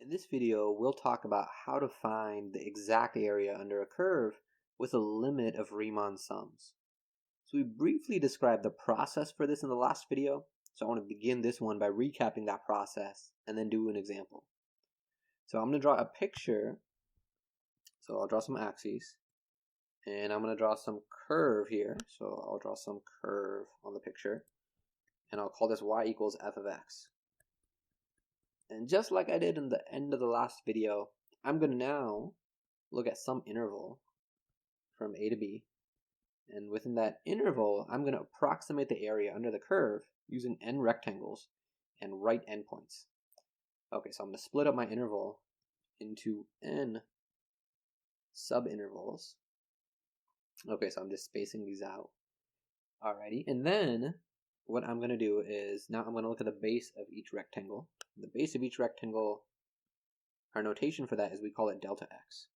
In this video, we'll talk about how to find the exact area under a curve with a limit of Riemann sums. So we briefly described the process for this in the last video, so I want to begin this one by recapping that process and then do an example. So I'm going to draw a picture, so I'll draw some axes, and I'm going to draw some curve here, so I'll draw some curve on the picture, and I'll call this y equals f of x. And just like I did in the end of the last video, I'm going to now look at some interval from a to b. And within that interval, I'm going to approximate the area under the curve using n rectangles and write endpoints. Okay, so I'm going to split up my interval into n subintervals. Okay, so I'm just spacing these out. Alrighty, and then what I'm going to do is now I'm going to look at the base of each rectangle. The base of each rectangle, our notation for that is we call it delta x.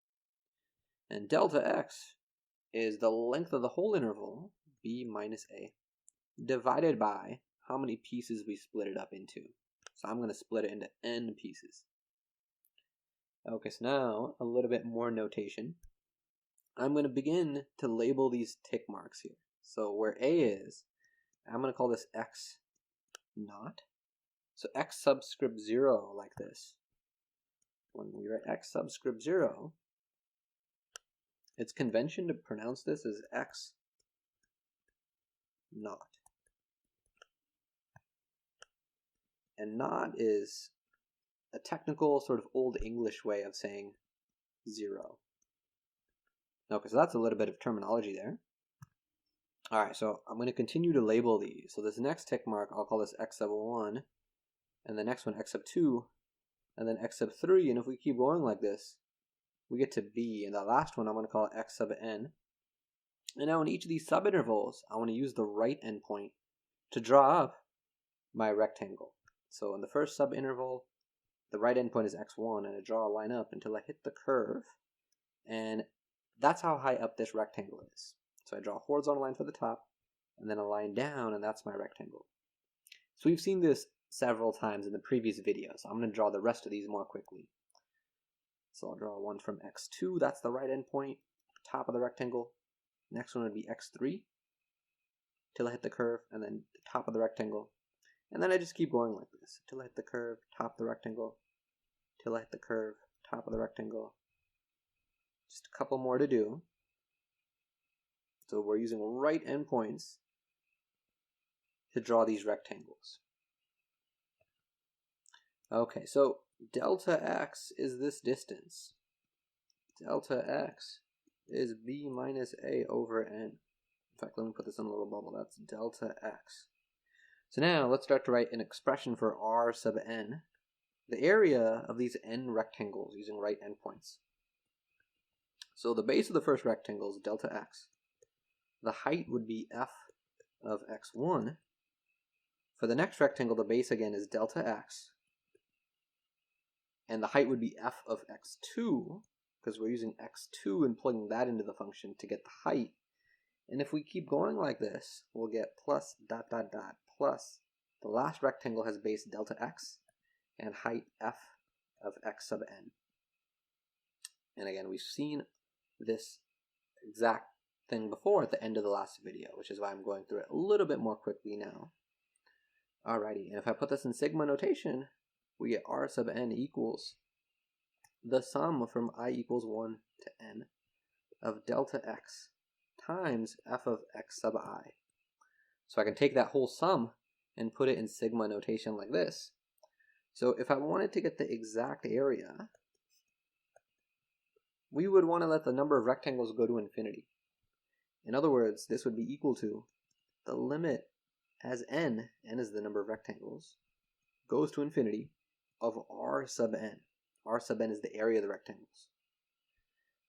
And delta x is the length of the whole interval, b minus a, divided by how many pieces we split it up into. So I'm going to split it into n pieces. Okay, so now a little bit more notation. I'm going to begin to label these tick marks here. So where a is, I'm going to call this x naught. So x subscript 0 like this. When we write x subscript 0, it's convention to pronounce this as x naught. And naught is a technical sort of old English way of saying 0. Okay, so that's a little bit of terminology there. Alright, so I'm going to continue to label these. So this next tick mark, I'll call this x sub 1, and the next one x sub 2, and then x sub 3, and if we keep going like this, we get to b, and the last one I'm going to call x sub n. And now in each of these subintervals, I want to use the right endpoint to draw up my rectangle. So in the first subinterval, the right endpoint is x1, and I draw a line up until I hit the curve, and that's how high up this rectangle is. So I draw a horizontal line for the top, and then a line down, and that's my rectangle. So we've seen this several times in the previous video, so I'm going to draw the rest of these more quickly. So I'll draw one from x2, that's the right endpoint, top of the rectangle. Next one would be x3, till I hit the curve, and then the top of the rectangle. And then I just keep going like this, till I hit the curve, top of the rectangle, till I hit the curve, top of the rectangle. Just a couple more to do. So we're using right endpoints to draw these rectangles. Okay, so delta x is this distance. Delta x is b minus a over n. In fact, let me put this in a little bubble. That's delta x. So now let's start to write an expression for r sub n, the area of these n rectangles using right endpoints. So the base of the first rectangle is delta x. The height would be f of x1. For the next rectangle, the base again is delta x. And the height would be f of x2, because we're using x2 and plugging that into the function to get the height. And if we keep going like this, we'll get plus dot dot dot plus the last rectangle has base delta x and height f of x sub n. And again, we've seen this exact thing before at the end of the last video, which is why I'm going through it a little bit more quickly now. Alrighty, and if I put this in sigma notation, we get r sub n equals the sum from I equals 1 to n of delta x times f of x sub I. So I can take that whole sum and put it in sigma notation like this. So if I wanted to get the exact area, we would want to let the number of rectangles go to infinity. In other words, this would be equal to the limit as n is the number of rectangles, goes to infinity, of r sub n. R sub n is the area of the rectangles.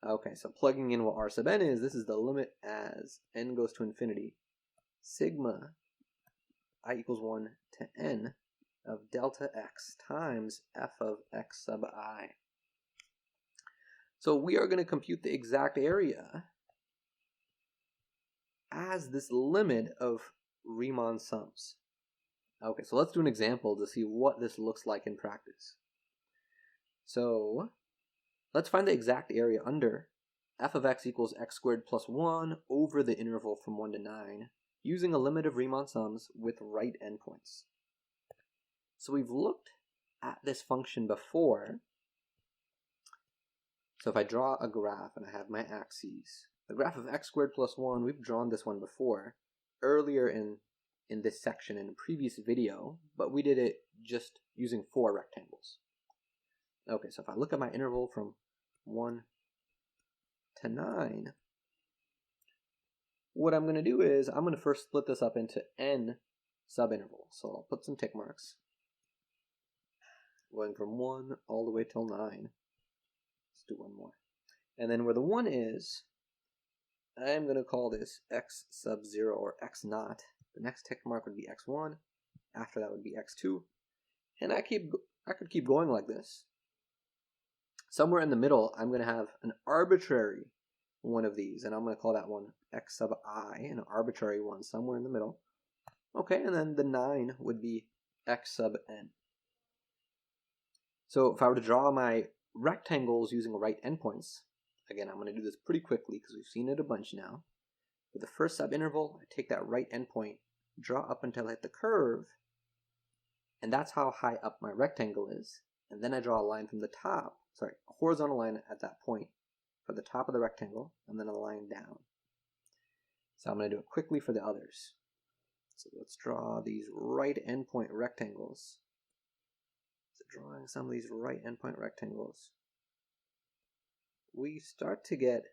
Okay, so plugging in what r sub n is, this is the limit as n goes to infinity, sigma I equals 1 to n of delta x times f of x sub I. So we are going to compute the exact area as this limit of Riemann sums. Okay, so let's do an example to see what this looks like in practice. So let's find the exact area under f of x equals x squared plus 1 over the interval from 1 to 9 using a limit of Riemann sums with right endpoints. So we've looked at this function before. So if I draw a graph and I have my axes, the graph of x squared plus 1, we've drawn this one before, earlier in this section in a previous video, but we did it just using 4 rectangles. Okay, so if I look at my interval from 1 to 9, what I'm going to do is I'm going to first split this up into n subintervals. So I'll put some tick marks, going from 1 all the way till 9. Let's do one more. And then where the 1 is, I'm going to call this x sub 0 or x naught. The next tick mark would be x1. After that would be x2. And I could keep going like this. Somewhere in the middle, I'm going to have an arbitrary one of these, and I'm going to call that one x sub I, an arbitrary one somewhere in the middle. Okay, and then the 9 would be x sub n. So if I were to draw my rectangles using right endpoints, again, I'm going to do this pretty quickly because we've seen it a bunch now. For the first subinterval, I take that right endpoint, draw up until I hit the curve, and that's how high up my rectangle is. And then I draw a line from the top, a horizontal line at that point for the top of the rectangle, and then a line down. So I'm going to do it quickly for the others. So let's draw these right endpoint rectangles. So drawing some of these right endpoint rectangles, we start to get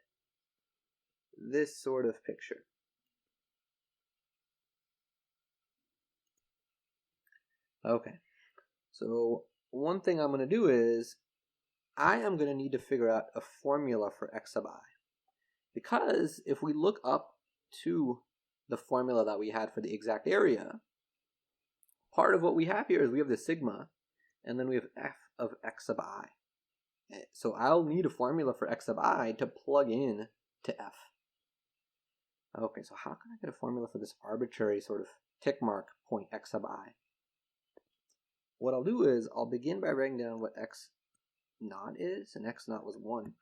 this sort of picture. Okay, so one thing I'm going to do is I am going to need to figure out a formula for x sub I. Because if we look up to the formula that we had for the exact area, part of what we have here is we have the sigma, and then we have f of x sub I. So I'll need a formula for x sub I to plug in to f. Okay, so how can I get a formula for this arbitrary sort of tick mark point x sub I? What I'll do is I'll begin by writing down what x naught is, and x naught was 1.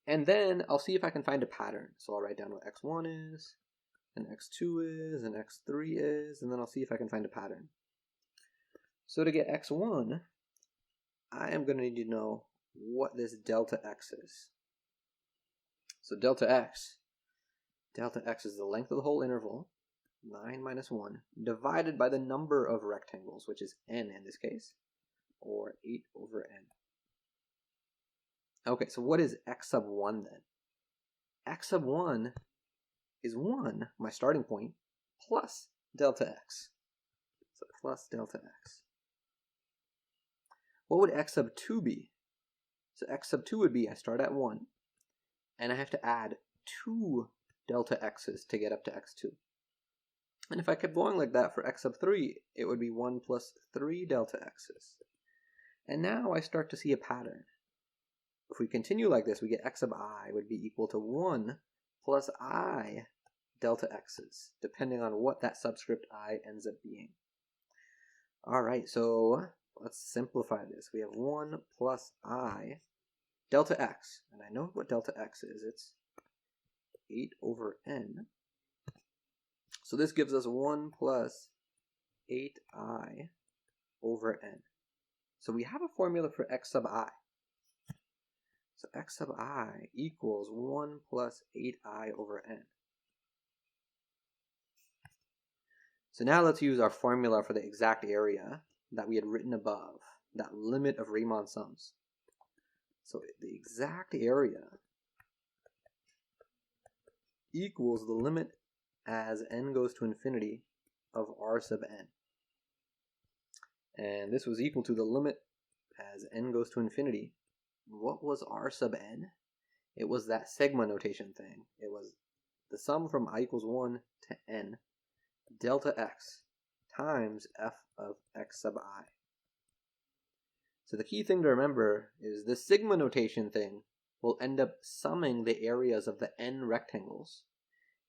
And then I'll see if I can find a pattern. So I'll write down what x1 is, and x2 is, and x3 is, and then I'll see if I can find a pattern. So to get x1, I am going to need to know what this delta x is. So delta x is the length of the whole interval, 9 minus 1, divided by the number of rectangles, which is n in this case, or 8 over n. Okay, so what is x sub 1 then? X sub 1 is 1, my starting point, plus delta x. So plus delta x. What would x sub 2 be? So x sub 2 would be I start at 1, and I have to add 2 delta x's to get up to x2. And if I kept going like that for x sub 3, it would be 1 plus 3 delta x's. And now I start to see a pattern. If we continue like this, we get x sub I would be equal to 1 plus I delta x's, depending on what that subscript I ends up being. Alright, so let's simplify this. We have 1 plus I delta x, and I know what delta x is. It's 8 over n. So this gives us 1 plus 8i over n. So we have a formula for x sub I. So x sub I equals 1 plus 8i over n. So now let's use our formula for the exact area that we had written above, that limit of Riemann sums. So the exact area equals the limit as n goes to infinity of r sub n. And this was equal to the limit as n goes to infinity. What was r sub n? It was that sigma notation thing. It was the sum from I equals 1 to n delta x times f of x sub I. So the key thing to remember is the sigma notation thing will end up summing the areas of the n rectangles.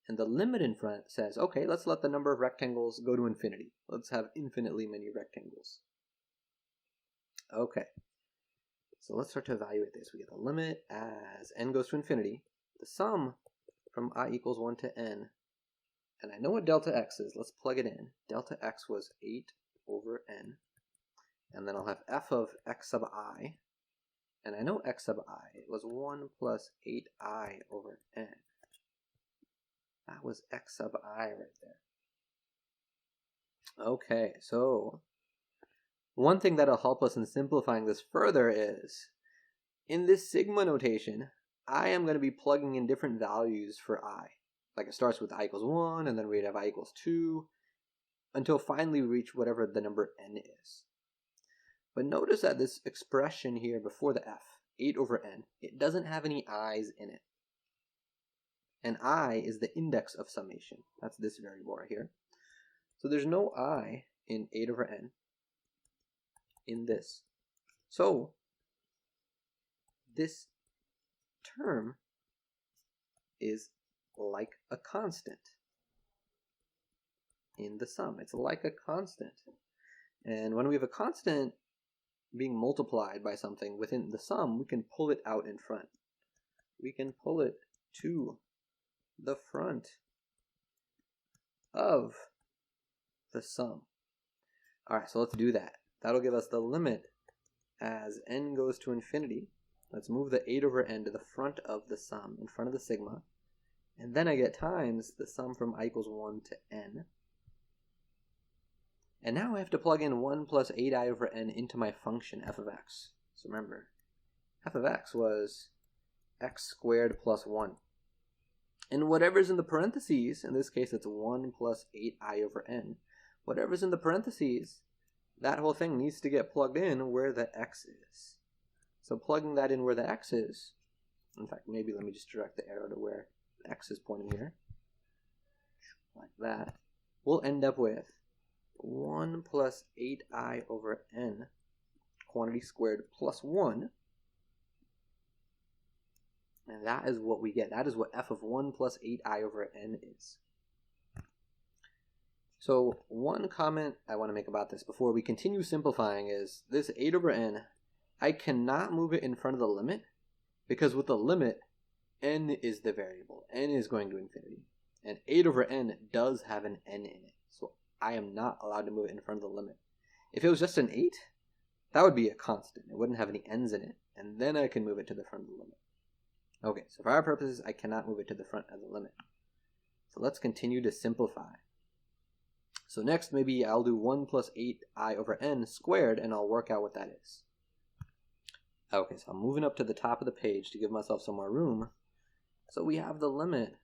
And the limit in front says, okay, let's let the number of rectangles go to infinity. Let's have infinitely many rectangles. Okay, So let's start to evaluate this. We get the limit as n goes to infinity, the sum from I equals 1 to n, and I know what delta x is. Let's plug it in. Delta x was 8 over n, and then I'll have f of x sub I, and I know x sub I. It was 1 plus 8I over n. That was x sub I right there. Okay, so one thing that'll help us in simplifying this further is, in this sigma notation, I am going to be plugging in different values for I. Like it starts with I equals 1, and then we'd have I equals 2, until finally we reach whatever the number n is. But notice that this expression here before the f, 8 over n, it doesn't have any i's in it. And I is the index of summation. That's this variable right here. So there's no I in 8 over n in this. So this term is like a constant in the sum. It's like a constant. And when we have a constant being multiplied by something within the sum, we can pull it out in front. We can pull it to the front of the sum. Alright, so let's do that. That'll give us the limit as n goes to infinity. Let's move the 8 over n to the front of the sum, in front of the sigma. And then I get times the sum from I equals 1 to n. And now I have to plug in 1 plus 8I over n into my function f of x. So remember, f of x was x squared plus 1. And whatever's in the parentheses, in this case it's 1 plus 8I over n, whatever's in the parentheses, that whole thing needs to get plugged in where the x is. So plugging that in where the x is, in fact, maybe let me just direct the arrow to where the x is pointing here, like that, we'll end up with 1 plus 8I over n, quantity squared plus 1, and that is what we get. That is what f of 1 plus 8I over n is. So one comment I want to make about this before we continue simplifying is this 8 over n, I cannot move it in front of the limit, because with the limit, n is the variable. N is going to infinity. And 8 over n does have an n in it. So I am not allowed to move it in front of the limit. If it was just an 8, that would be a constant. It wouldn't have any n's in it. And then I can move it to the front of the limit. Okay, so for our purposes, I cannot move it to the front of the limit. So let's continue to simplify. So next, maybe I'll do 1 plus 8I over n squared, and I'll work out what that is. Okay, so I'm moving up to the top of the page to give myself some more room. So we have the limit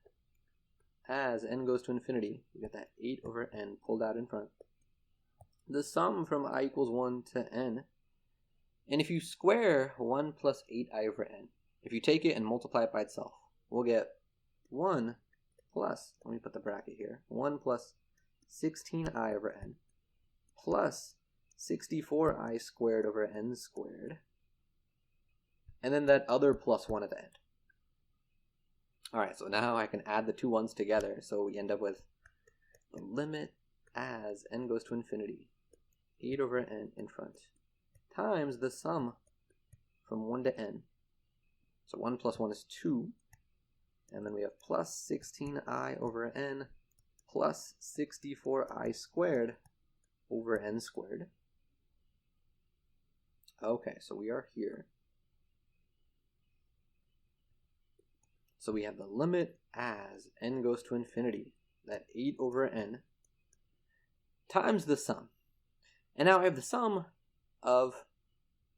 as n goes to infinity. We get that 8 over n pulled out in front. The sum from I equals 1 to n. And if you square 1 plus 8I over n, if you take it and multiply it by itself, we'll get 1 plus, let me put the bracket here, 1 plus 16I over n plus 64I squared over n squared, and then that other plus 1 at the end. Alright, so now I can add the two ones together, so we end up with the limit as n goes to infinity, 8 over n in front, times the sum from 1 to n. So 1 plus 1 is 2, and then we have plus 16I over n plus 64I squared over n squared. Okay, so we are here. So we have the limit as n goes to infinity, that 8 over n, times the sum. And now I have the sum of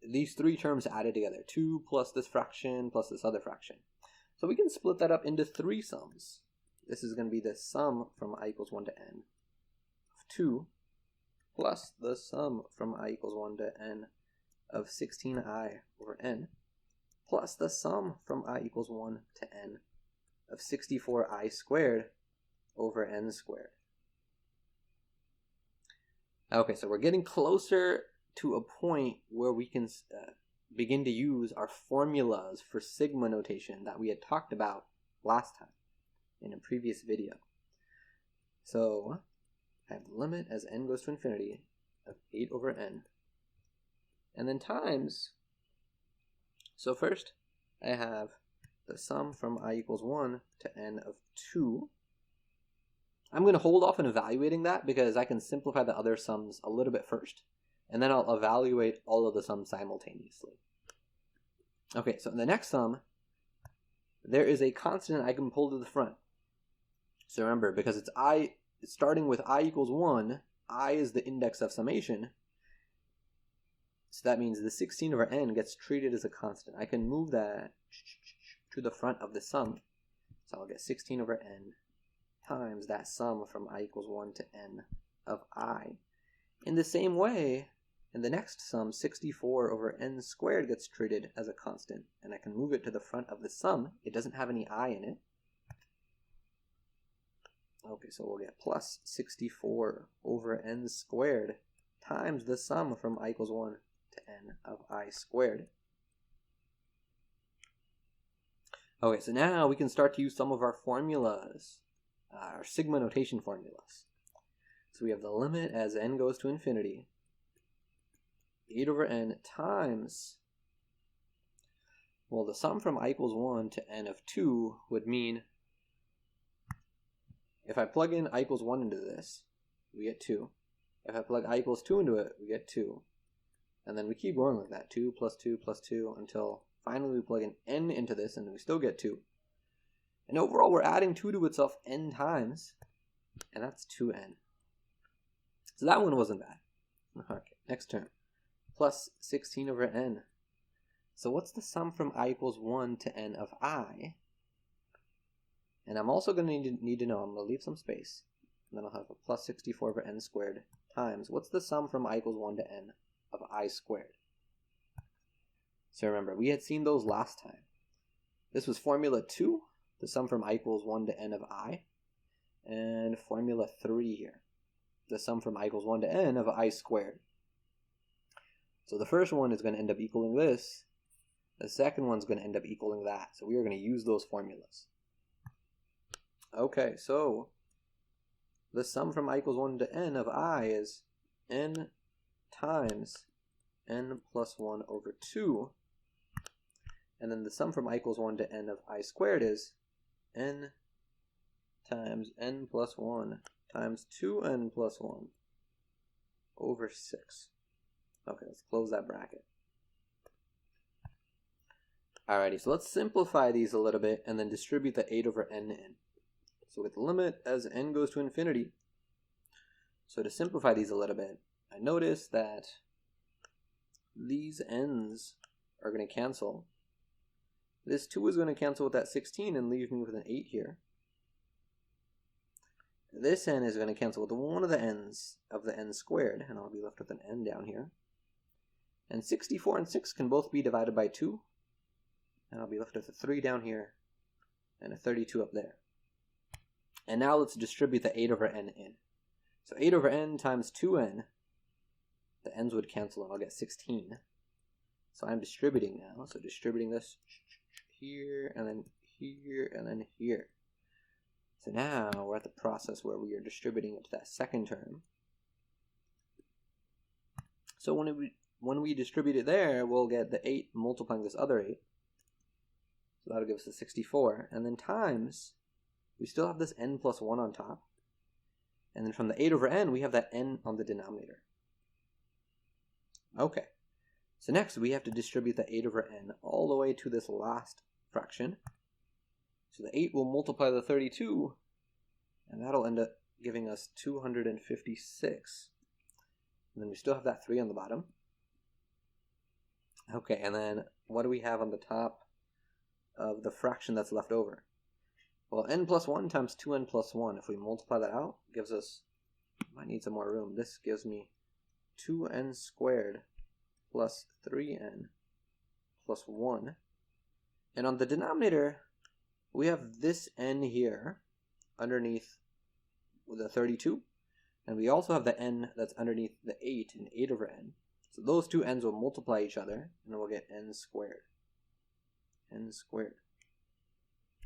these three terms added together, 2 plus this fraction plus this other fraction. So we can split that up into three sums. This is going to be the sum from I equals 1 to n of 2 plus the sum from I equals 1 to n of 16I over n plus the sum from I equals 1 to n of 64I squared over n squared. Okay, so we're getting closer to a point where we can begin to use our formulas for sigma notation that we had talked about last time in a previous video. So I have the limit as n goes to infinity of 8 over n, and then times So first, I have the sum from I equals 1 to n of 2. I'm going to hold off on evaluating that because I can simplify the other sums a little bit first, and then I'll evaluate all of the sums simultaneously. Okay, so in the next sum, there is a constant I can pull to the front. So remember, because it's starting with I equals 1, I is the index of summation. So that means the 16 over n gets treated as a constant. I can move that to the front of the sum. So I'll get 16 over n times that sum from I equals 1 to n of I. In the same way, in the next sum, 64 over n squared gets treated as a constant, and I can move it to the front of the sum. It doesn't have any I in it. Okay, so we'll get plus 64 over n squared times the sum from I equals 1 to n of I squared. Okay, so now we can start to use some of our formulas, our sigma notation formulas. So we have the limit as n goes to infinity, 8 over n times, well, the sum from I equals 1 to n of 2 would mean, if I plug in I equals 1 into this, we get 2. If I plug I equals 2 into it, we get 2. And then we keep going like that, 2 plus 2 plus 2, until finally we plug in n into this, and we still get 2. And overall, we're adding 2 to itself n times, and that's 2n. So that one wasn't bad. Okay, next term. Plus 16 over n. So what's the sum from I equals 1 to n of I? And I'm also going to need to know, I'm going to leave some space, and then I'll have a plus 64 over n squared times, what's the sum from I equals 1 to n of I squared? So remember, we had seen those last time. This was formula 2, the sum from I equals 1 to n of I, and formula 3 here, the sum from I equals 1 to n of I squared. So the first one is going to end up equaling this, the second one's going to end up equaling that, so we are going to use those formulas. Okay, so the sum from I equals 1 to n of I is n times n plus 1 over 2, and then the sum from I equals 1 to n of I squared is n times n plus 1 times 2n plus 1 over 6. Okay, let's close that bracket. Alrighty, so let's simplify these a little bit and then distribute the 8 over n in. So with the limit as n goes to infinity, so to simplify these a little bit, I notice that these n's are going to cancel. This 2 is going to cancel with that 16 and leave me with an 8 here. This n is going to cancel with one of the n's of the n squared, and I'll be left with an n down here. And 64 and 6 can both be divided by 2, and I'll be left with a 3 down here and a 32 up there. And now let's distribute the 8 over n in. So 8 over n times 2n, the n's would cancel and I'll get 16. So I'm distributing now, so distributing this here, and then here, and then here. So now we're at the process where we are distributing it to that second term. So when we distribute it there, we'll get the 8 multiplying this other 8. So that'll give us the 64. And then times, we still have this n plus 1 on top. And then from the 8 over n, we have that n on the denominator. Okay. So next, we have to distribute the 8 over n all the way to this last fraction. So the 8 will multiply the 32, and that'll end up giving us 256. And then we still have that 3 on the bottom. Okay, and then what do we have on the top of the fraction that's left over? Well, n plus 1 times 2n plus 1, if we multiply that out, gives us, might need some more room, this gives me 2n squared plus 3n plus 1. And on the denominator, we have this n here underneath the 32, and we also have the n that's underneath the 8 in 8 over n. So those two n's will multiply each other, and then we'll get n squared. N squared.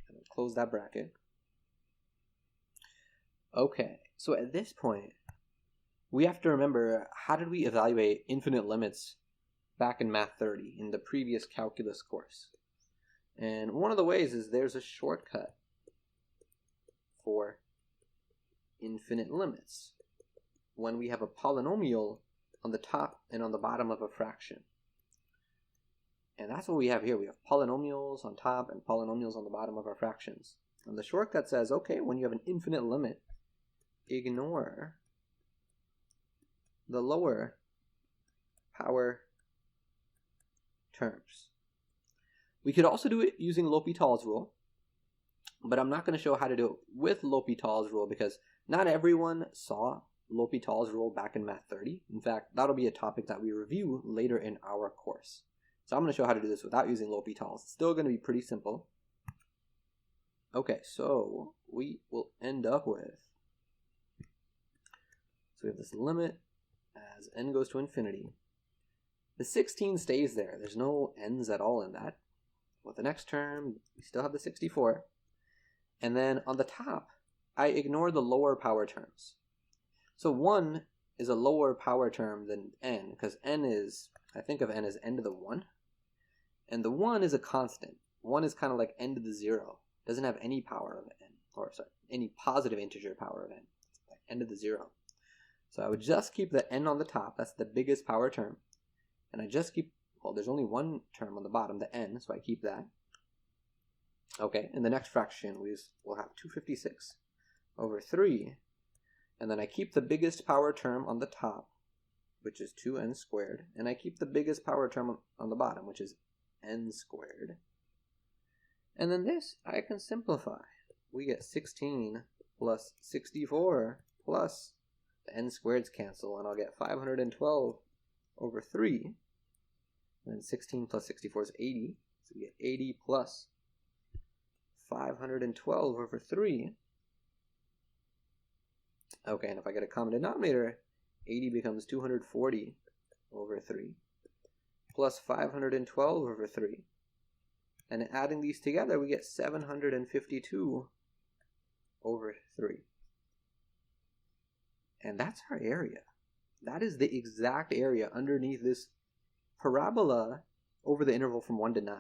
And then close that bracket. Okay, so at this point, we have to remember, how did we evaluate infinite limits back in Math 30 in the previous calculus course. And one of the ways is there's a shortcut for infinite limits when we have a polynomial on the top and on the bottom of a fraction. And that's what we have here. We have polynomials on top and polynomials on the bottom of our fractions. And the shortcut says, okay, when you have an infinite limit, ignore the lower power terms. We could also do it using L'Hopital's rule, but I'm not going to show how to do it with L'Hopital's rule because not everyone saw L'Hopital's rule back in Math 30. In fact, that'll be a topic that we review later in our course. So I'm going to show how to do this without using L'Hopital's. It's still going to be pretty simple. Okay, so we will end up with, so we have this limit as n goes to infinity. The 16 stays there. There's no n's at all in that. With the next term, we still have the 64. And then on the top, I ignore the lower power terms. So 1 is a lower power term than n, because n is, I think of n as n to the 1. And the 1 is a constant. 1 is kind of like n to the 0. Doesn't have any power of n, or sorry, any positive integer power of n. It's like n to the 0. So I would just keep the n on the top. That's the biggest power term. And I just keep, well, there's only one term on the bottom, the n, so I keep that. Okay, in the next fraction, we'll have 256 over 3. And then I keep the biggest power term on the top, which is 2n squared. And I keep the biggest power term on the bottom, which is n squared. And then this, I can simplify. We get 16 plus 64 plus the n squareds cancel, and I'll get 512 over 3. And then 16 plus 64 is 80. So we get 80 plus 512 over 3. Okay, and if I get a common denominator, 80 becomes 240 over 3 plus 512 over 3. And adding these together, we get 752 over 3. And that's our area. That is the exact area underneath this parabola over the interval from 1 to 9.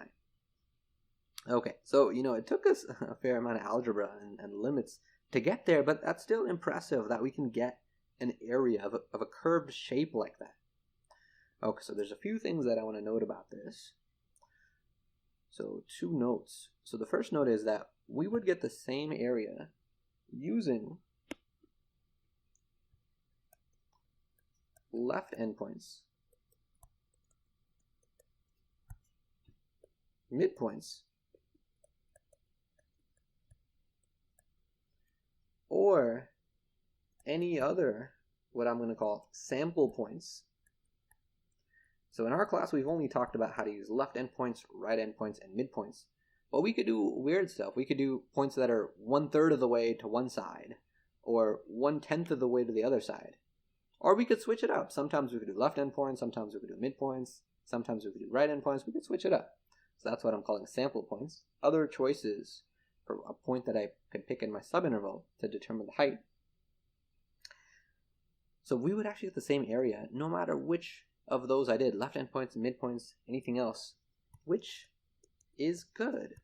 Okay, so, it took us a fair amount of algebra and limits to get there, but that's still impressive that we can get an area of a curved shape like that. Okay, so there's a few things that I want to note about this. So 2 notes. So the first note is that we would get the same area using left endpoints, midpoints, or any other, what I'm going to call sample points. So in our class, we've only talked about how to use left endpoints, right endpoints, and midpoints. But we could do weird stuff. We could do points that are 1/3 of the way to one side, or 1/10 of the way to the other side. Or we could switch it up. Sometimes we could do left endpoints, sometimes we could do midpoints, sometimes we could do right endpoints. We could switch it up. So that's what I'm calling sample points. Other choices for a point that I could pick in my subinterval to determine the height. So we would actually get the same area no matter which of those I did, left endpoints, midpoints, anything else, which is good.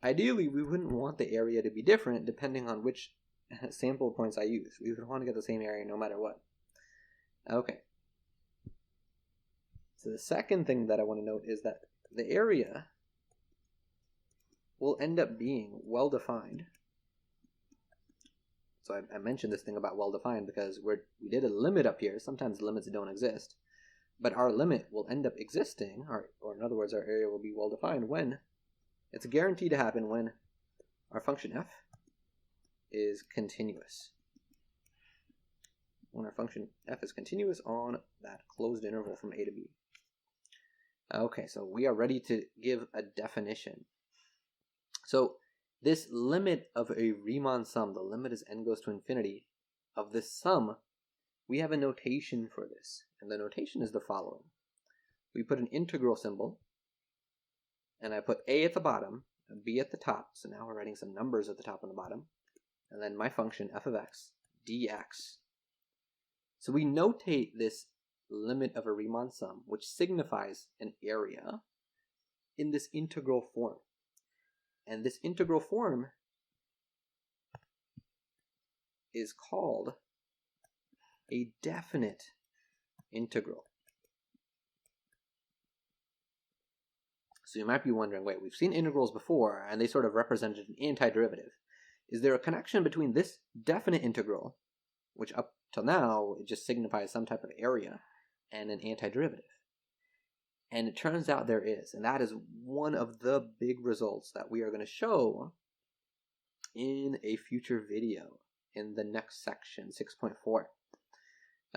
Ideally, we wouldn't want the area to be different depending on which sample points I use. We would want to get the same area no matter what. Okay. So the second thing that I want to note is that the area will end up being well-defined. So I mentioned this thing about well-defined because we did a limit up here. Sometimes limits don't exist. But our limit will end up existing, or in other words, our area will be well-defined when it's guaranteed to happen when our function f is continuous. When our function f is continuous on that closed interval from a to b. Okay, so we are ready to give a definition. So this limit of a Riemann sum, the limit as n goes to infinity, of this sum, we have a notation for this. And the notation is the following. We put an integral symbol, and I put a at the bottom, and b at the top. So now we're writing some numbers at the top and the bottom. And then my function f of x dx. So we notate this limit of a Riemann sum, which signifies an area, in this integral form. And this integral form is called a definite integral. So you might be wondering, wait, we've seen integrals before, and they sort of represented an antiderivative. Is there a connection between this definite integral, which up till now, it just signifies some type of area, and an antiderivative? And it turns out there is, and that is one of the big results that we are going to show in a future video in the next section, 6.4.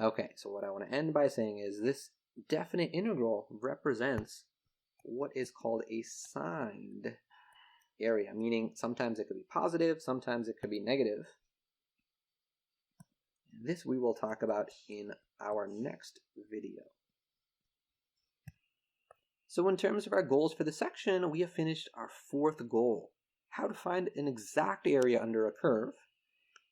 Okay, so what I want to end by saying is this definite integral represents what is called a signed area, meaning sometimes it could be positive, sometimes it could be negative. This we will talk about in our next video. So in terms of our goals for the section, we have finished our fourth goal, how to find an exact area under a curve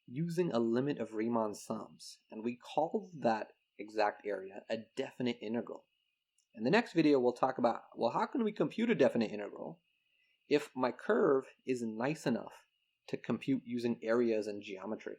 using a limit of Riemann sums. And we called that exact area a definite integral. In the next video, we'll talk about, well, how can we compute a definite integral if my curve is nice enough to compute using areas and geometry?